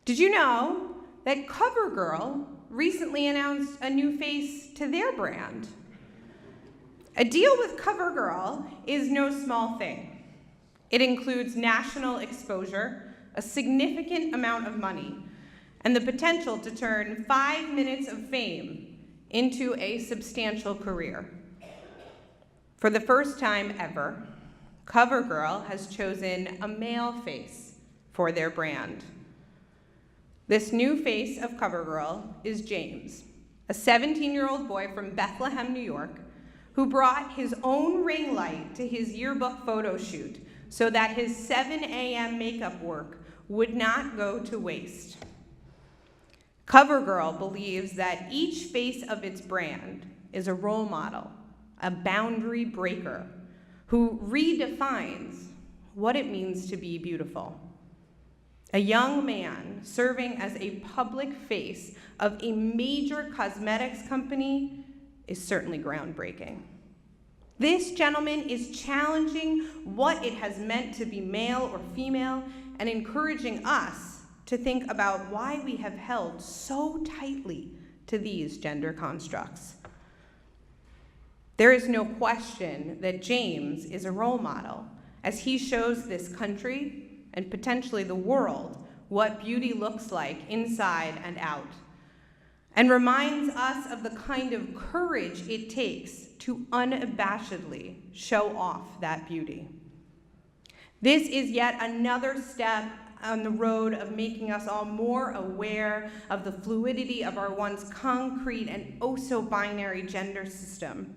Did you know that CoverGirl recently announced a new face to their brand? A deal with CoverGirl is no small thing. It includes national exposure, a significant amount of money, and the potential to turn 5 minutes of fame into a substantial career. For the first time ever, CoverGirl has chosen a male face for their brand. This new face of CoverGirl is James, a 17-year-old boy from Bethlehem, New York, who brought his own ring light to his yearbook photo shoot so that his 7 a.m. makeup work would not go to waste. CoverGirl believes that each face of its brand is a role model, a boundary breaker, who redefines what it means to be beautiful. A young man serving as a public face of a major cosmetics company is certainly groundbreaking. This gentleman is challenging what it has meant to be male or female and encouraging us to think about why we have held so tightly to these gender constructs. There is no question that James is a role model as he shows this country and potentially the world what beauty looks like inside and out, and reminds us of the kind of courage it takes to unabashedly show off that beauty. This is yet another step on the road of making us all more aware of the fluidity of our once concrete and oh-so-binary gender system,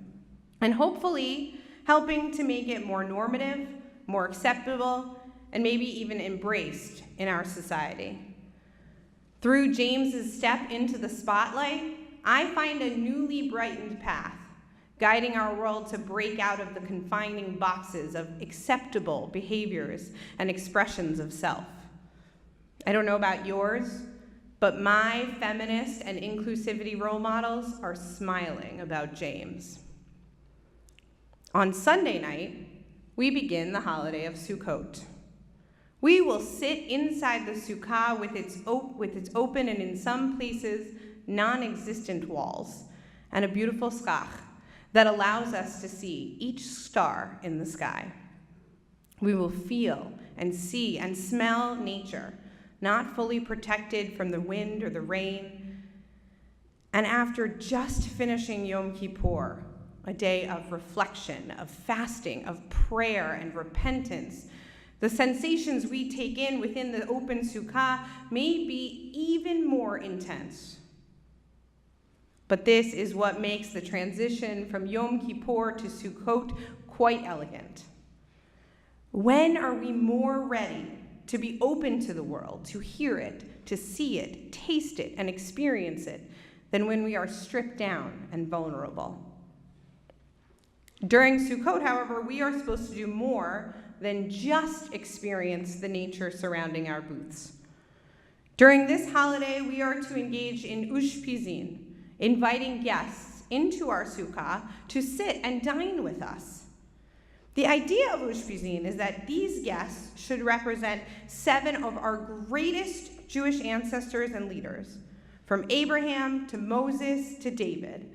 and hopefully helping to make it more normative, more acceptable, and maybe even embraced in our society. Through James's step into the spotlight, I find a newly brightened path, guiding our world to break out of the confining boxes of acceptable behaviors and expressions of self. I don't know about yours, but my feminist and inclusivity role models are smiling about James. On Sunday night, we begin the holiday of Sukkot. We will sit inside the sukkah with its open and in some places non-existent walls and a beautiful schach that allows us to see each star in the sky. We will feel and see and smell nature, not fully protected from the wind or the rain. And after just finishing Yom Kippur, a day of reflection, of fasting, of prayer and repentance, the sensations we take in within the open sukkah may be even more intense. But this is what makes the transition from Yom Kippur to Sukkot quite elegant. When are we more ready to be open to the world, to hear it, to see it, taste it, and experience it, than when we are stripped down and vulnerable? During Sukkot, however, we are supposed to do more than just experience the nature surrounding our booths. During this holiday, we are to engage in ushpizin, inviting guests into our sukkah to sit and dine with us. The idea of ushpizin is that these guests should represent 7 of our greatest Jewish ancestors and leaders, from Abraham to Moses to David.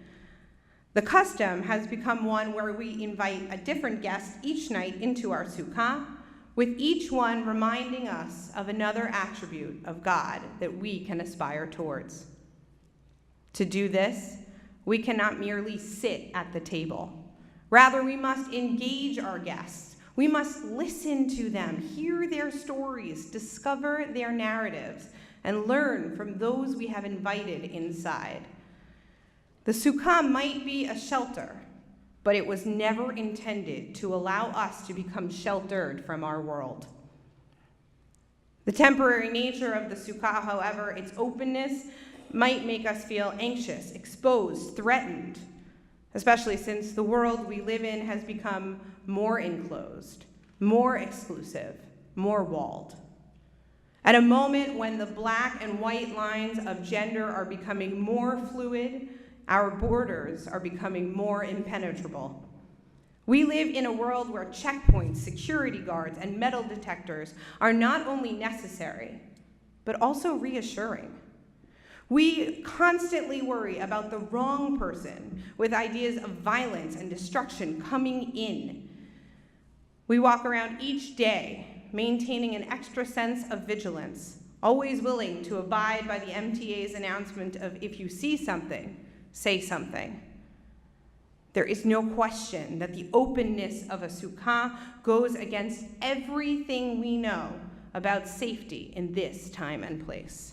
The custom has become one where we invite a different guest each night into our sukkah, with each one reminding us of another attribute of God that we can aspire towards. To do this, we cannot merely sit at the table. Rather, we must engage our guests. We must listen to them, hear their stories, discover their narratives, and learn from those we have invited inside. The sukkah might be a shelter, but it was never intended to allow us to become sheltered from our world. The temporary nature of the sukkah, however, its openness, might make us feel anxious, exposed, threatened, especially since the world we live in has become more enclosed, more exclusive, more walled. At a moment when the black and white lines of gender are becoming more fluid, our borders are becoming more impenetrable. We live in a world where checkpoints, security guards, and metal detectors are not only necessary, but also reassuring. We constantly worry about the wrong person with ideas of violence and destruction coming in. We walk around each day maintaining an extra sense of vigilance, always willing to abide by the MTA's announcement of if you see something, say something. There is no question that the openness of a sukkah goes against everything we know about safety in this time and place.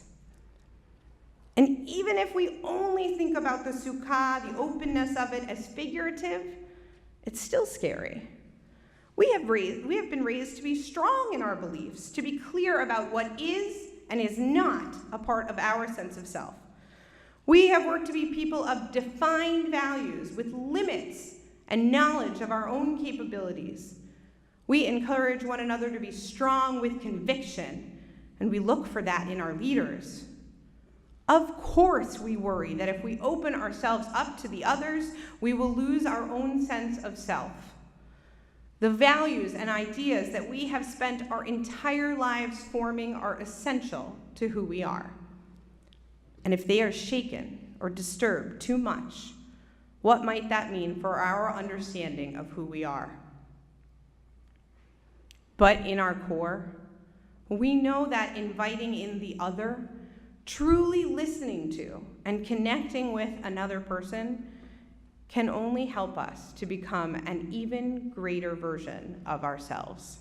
And even if we only think about the sukkah, the openness of it, as figurative, it's still scary. We have been raised to be strong in our beliefs, to be clear about what is and is not a part of our sense of self. We have worked to be people of defined values with limits and knowledge of our own capabilities. We encourage one another to be strong with conviction, and we look for that in our leaders. Of course, we worry that if we open ourselves up to the others, we will lose our own sense of self. The values and ideas that we have spent our entire lives forming are essential to who we are. And if they are shaken or disturbed too much, what might that mean for our understanding of who we are? But in our core, we know that inviting in the other, truly listening to and connecting with another person can only help us to become an even greater version of ourselves.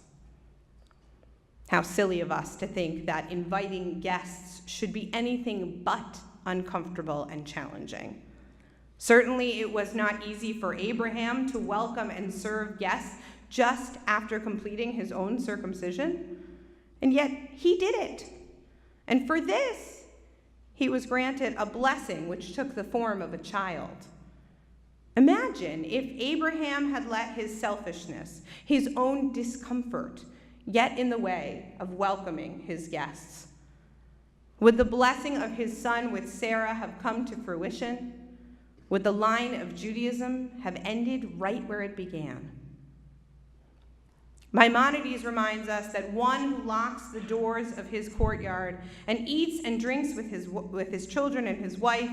How silly of us to think that inviting guests should be anything but uncomfortable and challenging. Certainly, it was not easy for Abraham to welcome and serve guests just after completing his own circumcision, and yet he did it. And for this, he was granted a blessing which took the form of a child. Imagine if Abraham had let his selfishness, his own discomfort, get in the way of welcoming his guests. Would the blessing of his son with Sarah have come to fruition? Would the line of Judaism have ended right where it began? Maimonides reminds us that one who locks the doors of his courtyard and eats and drinks with his children and his wife,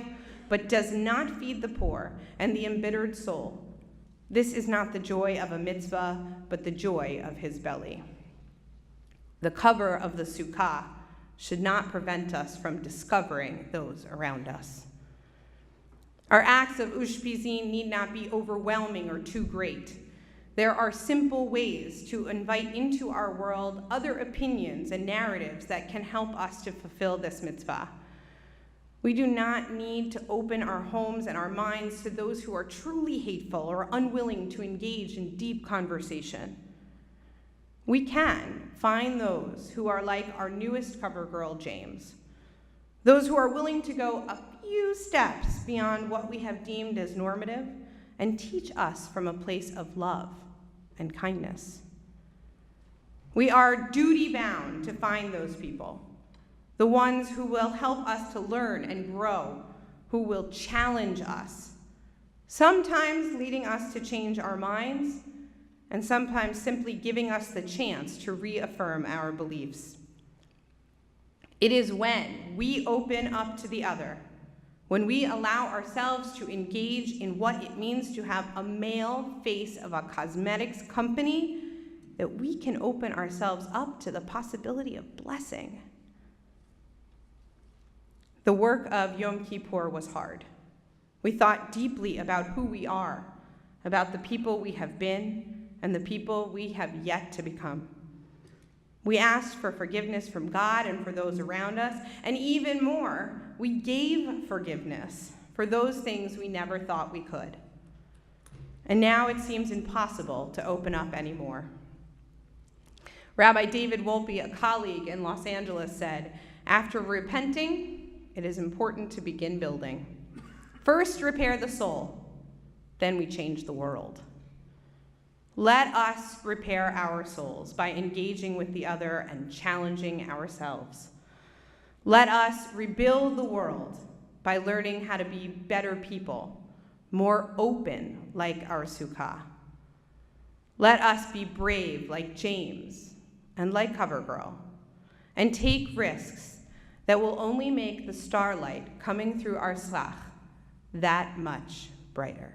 but does not feed the poor and the embittered soul, this is not the joy of a mitzvah, but the joy of his belly. The cover of the sukkah should not prevent us from discovering those around us. Our acts of ushpizin need not be overwhelming or too great. There are simple ways to invite into our world other opinions and narratives that can help us to fulfill this mitzvah. We do not need to open our homes and our minds to those who are truly hateful or unwilling to engage in deep conversation. We can find those who are like our newest CoverGirl, James, those who are willing to go a few steps beyond what we have deemed as normative and teach us from a place of love and kindness. We are duty-bound to find those people, the ones who will help us to learn and grow, who will challenge us, sometimes leading us to change our minds, and sometimes simply giving us the chance to reaffirm our beliefs. It is when we open up to the other, when we allow ourselves to engage in what it means to have a male face of a cosmetics company, that we can open ourselves up to the possibility of blessing. The work of Yom Kippur was hard. We thought deeply about who we are, about the people we have been, and the people we have yet to become. We asked for forgiveness from God and for those around us, and even more, we gave forgiveness for those things we never thought we could. And now it seems impossible to open up anymore. Rabbi David Wolpe, a colleague in Los Angeles, said, "After repenting, it is important to begin building. First, repair the soul, then we change the world." Let us repair our souls by engaging with the other and challenging ourselves. Let us rebuild the world by learning how to be better people, more open like our sukkah. Let us be brave like James and like CoverGirl, and take risks that will only make the starlight coming through our slach that much brighter.